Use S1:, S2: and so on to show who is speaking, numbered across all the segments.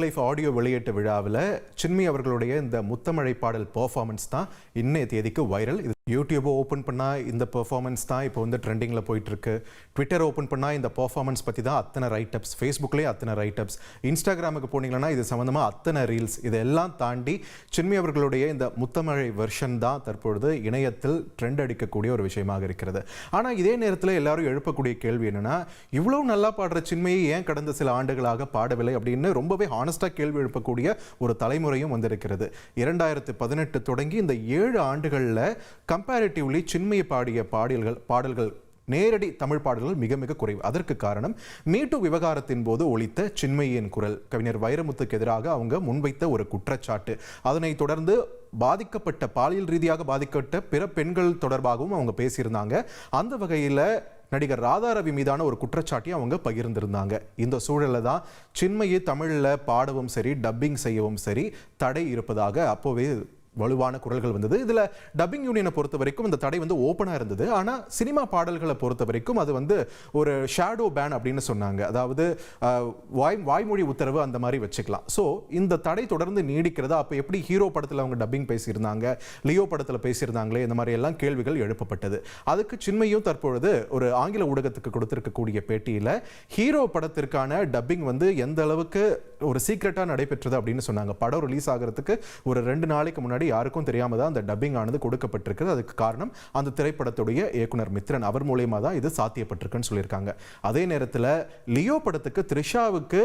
S1: Life audio வெளியீட்டு விழாவில் சின்மயி அவர்களுடைய இந்த முத்தமழை பாடல் பெர்ஃபார்மன்ஸ் தான் இன்னைய தேதிக்கு வைரல். இது யூடியூப் ஓப்பன் பண்ணால் இந்த பெர்ஃபார்மன்ஸ் தான் இப்போ வந்து ட்ரெண்டிங்கில் போயிட்டுருக்கு. ட்விட்டர் ஓப்பன் பண்ணால் இந்த பெர்ஃபார்மன்ஸ் பற்றி தான் அத்தனை ரைட்டப்ஸ், ஃபேஸ்புக்லேயே அத்தனை ரைட்டப்ஸ், இன்ஸ்டாகிராமுக்கு போனீங்கன்னா இது சம்மந்தமாக அத்தனை ரீல்ஸ். இதெல்லாம் தாண்டி சின்மயி அவர்களுடைய இந்த முத்தமழை வெர்ஷன் தான் தற்பொழுது இணையத்தில் ட்ரெண்ட் அடிக்கக்கூடிய ஒரு விஷயமாக இருக்கிறது. ஆனால் இதே நேரத்தில் எல்லாரும் எழுப்பக்கூடிய கேள்வி என்னென்னா, இவ்வளோ நல்லா பாடுற சின்மயி ஏன் கடந்த சில ஆண்டுகளாக பாடவில்லை அப்படின்னு ரொம்பவே ஹானஸ்டாக கேள்வி எழுப்பக்கூடிய ஒரு தலைமுறையும் வந்திருக்கிறது. 2018 தொடங்கி இந்த 7 ஆண்டுகளில் கம்பேரிட்டிவ்லி சின்மயி பாடிய பாடல்கள் நேரடி தமிழ் பாடல்கள் மிக மிக குறைவு. அதற்கு காரணம் மீட்டு விவகாரத்தின் போது ஒலித்த சின்மயியின் குரல், கவிஞர் வைரமுத்துக்கு எதிராக அவங்க முன்வைத்த ஒரு குற்றச்சாட்டு, அதனை தொடர்ந்து பாதிக்கப்பட்ட, பாலியல் ரீதியாக பாதிக்கப்பட்ட பிற பெண்கள் தொடர்பாகவும் அவங்க பேசியிருந்தாங்க. அந்த வகையில் நடிகர் ராதாரவி மீதான ஒரு குற்றச்சாட்டியை அவங்க பகிர்ந்திருந்தாங்க. இந்த சூழலில் தான் சின்மயி தமிழில் பாடவும் சரி, டப்பிங் செய்யவும் சரி தடை இருப்பதாக அப்போவே வலுவான குரல்கள் வந்தது. இதில் டப்பிங் யூனியனை பொறுத்த வரைக்கும் இந்த தடை வந்து ஓப்பனாக இருந்தது. ஆனால் சினிமா பாடல்களை பொறுத்த வரைக்கும் அது வந்து ஒரு ஷேடோ பேன் அப்படின்னு சொன்னாங்க. அதாவது வாய்மொழி உத்தரவு அந்த மாதிரி வச்சுக்கலாம். ஸோ இந்த தடை தொடர்ந்து நீடிக்கிறதா? அப்போ எப்படி ஹீரோ படத்தில் அவங்க டப்பிங் பேசியிருந்தாங்க, லியோ படத்தில் பேசியிருந்தாங்களே, இந்த மாதிரி எல்லாம் கேள்விகள் எழுப்பப்பட்டது. அதுக்கு சின்மயும் தற்பொழுது ஒரு ஆங்கில ஊடகத்துக்கு கொடுத்திருக்கக்கூடிய பேட்டியில் ஹீரோ படத்திற்கான டப்பிங் வந்து எந்த அளவுக்கு ஒரு சீக்ரெட்டாக நடைபெற்றது அப்படின்னு சொன்னாங்க. படம் ரிலீஸ் ஆகிறதுக்கு ஒரு 2 நாளைக்கு முன்னாடி யாருக்கும் தெரியாம தான் அந்த டப்பிங் ஆனது கொடுக்கப்பட்டிருக்கு. அதுக்கு காரணம் அந்த திரைப்படத்துடைய இயக்குனர் மித்ரன் அவர் மூலமா தான் இது சாத்தியப்பட்டிருக்குன்னு சொல்லியிருக்காங்க. அதே நேரத்தில் லியோ படத்துக்கு த்ரிஷாவுக்கு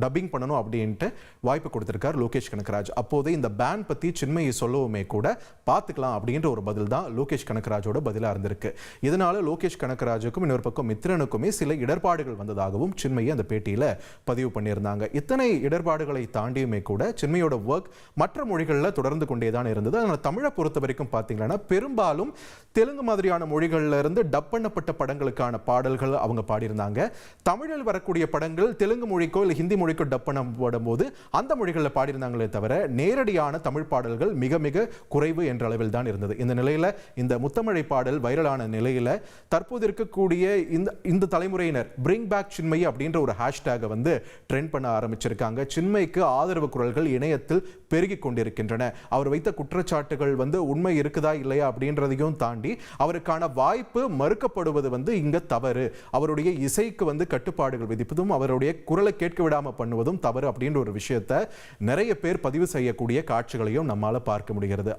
S1: டப்பிங் பண்ணணும் அப்படின்ட்டு வாய்ப்பு கொடுத்திருக்கார் லோகேஷ் கனகராஜ். அப்போது இந்த பேன் பத்தி சின்மயி சொல்லவுமே கூட பார்த்துக்கலாம் அப்படின்ற ஒரு பதில் தான் லோகேஷ் கனகராஜோட பதிலாக இருந்திருக்கு. இதனால லோகேஷ் கனகராஜுக்கும் இன்னொரு பக்கம் மித்ரனுக்குமே சில இடர்பாடுகள் வந்ததாகவும் சின்மயி அந்த பேட்டியில் பதிவு பண்ணியிருந்தாங்க. இத்தனை இடர்பாடுகளை தாண்டியுமே கூட சின்மயோட ஒர்க் மற்ற மொழிகளில் தொடர்ந்து கொண்டே தான் இருந்தது. அதனால தமிழை பொறுத்த வரைக்கும் பார்த்தீங்கன்னா பெரும்பாலும் தெலுங்கு மாதிரியான மொழிகள்ல இருந்து டப் பண்ணப்பட்ட படங்களுக்கான பாடல்கள் அவங்க பாடியிருந்தாங்க. தமிழில் வரக்கூடிய படங்கள் தெலுங்கு மொழிக்கோ இல்லை ஹிந்தி மொழிக்கோ டப் பண்ணப்படும் போது அந்த மொழிகளில் பாடியிருந்தாங்களே தவிர நேரடியான தமிழ் பாடல்கள் மிக மிக குறைவு என்ற அளவில் தான் இருந்தது. இந்த நிலையில இந்த முத்தமழை பாடல் வைரலான நிலையில தற்போது இருக்கக்கூடிய இந்த தலைமுறையினர் பிரிங் பேக் சின்மயி அப்படின்ற ஒரு ஹேஷ்டேகை வந்து ட்ரெண்ட் பண்ண ஆரம்பிச்சிருக்காங்க. சின்மயிக்கு ஆதரவு குரல்கள் இணையத்தில் பெருகி கொண்டிருக்கின்றன. அவர் வைத்த குற்றச்சாட்டுகள் வந்து உண்மை இருக்குதா இல்லையா அப்படின்றதையும் தாண்டி அவருக்கான வாய்ப்பு மறுக்கப்படுவது வந்து இங்க தவறு. அவருடைய இசைக்கு வந்து கட்டுப்பாடுகள் விதிப்பதும் அவருடைய குரலை கேட்க விடாம பண்ணுவதும் தவறு அப்படின்ற ஒரு விஷயத்தை நிறைய பேர் பதிவு செய்யக்கூடிய காட்சிகளையும் நம்மால பார்க்க முடிகிறது.